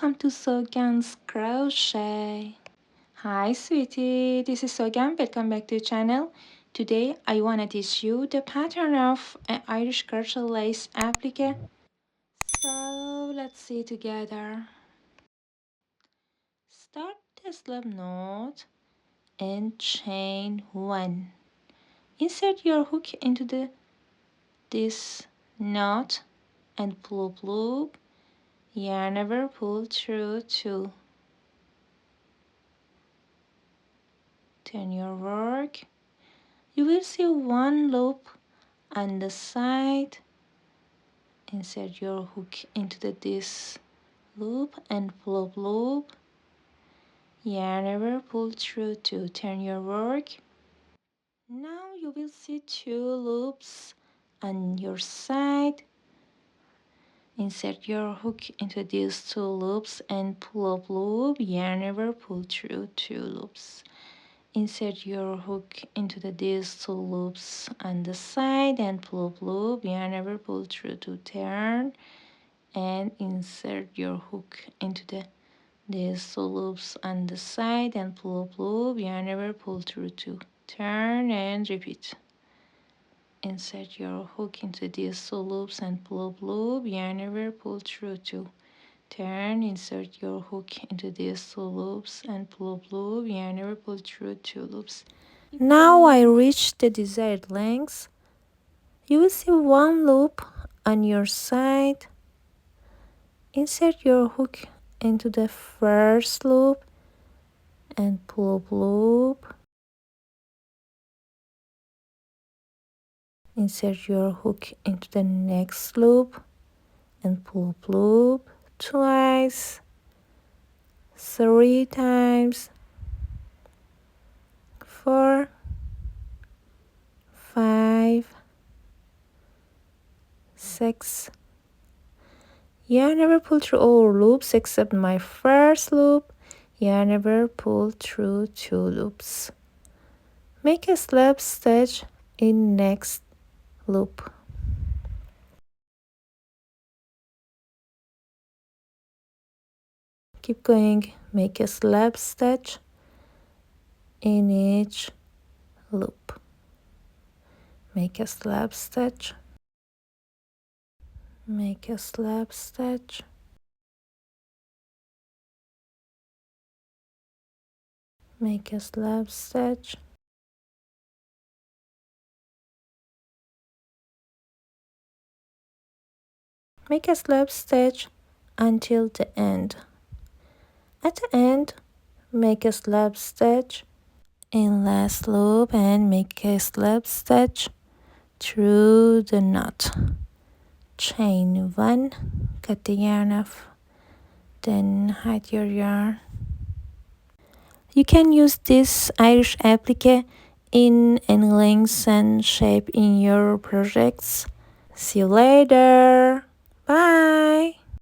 welcome to Sogan's Crochet. Hi sweetie, this is Sogan. Welcome back to the channel. Today I want to teach you the pattern of an Irish crochet lace applique. So let's see together. Start the slip knot and chain 1. Insert your hook into this knot and pull, yarn over, pull through 2. Turn your work. You will see one loop on the side. Insert your hook into this loop and pull, yarn over, pull through 2. Turn your work. Now you will see 2 loops on your side. Insert your hook into these 2 loops and pull, yarn over, pull through 2 loops. Insert your hook into these 2 loops on the side and pull, yarn over, pull through to turn, and insert your hook into these 2 loops on the side and pull, yarn over, pull through to turn, and repeat. Insert your hook into these 2 loops and pull, yarn over, pull through to turn. Insert your hook into these 2 loops and pull, yarn over, pull through 2 loops. Now I reached the desired length. You will see 1 loop on your side. Insert your hook into the first loop and pull. Insert your hook into the next loop and pull twice, 3 times, 4, 5, 6. Yarn over, pull through all loops except my first loop. Yarn over, pull through 2 loops. Make a slip stitch in next loop. Keep going. Make a slip stitch in each loop. Make a slip stitch. Make a slip stitch. Make a slip stitch. Make a slip stitch until the end. At the end, make a slip stitch in last loop and make a slip stitch through the knot. Chain 1, cut the yarn off, then hide your yarn. You can use this Irish applique in any length and shape in your projects. See you later. Bye.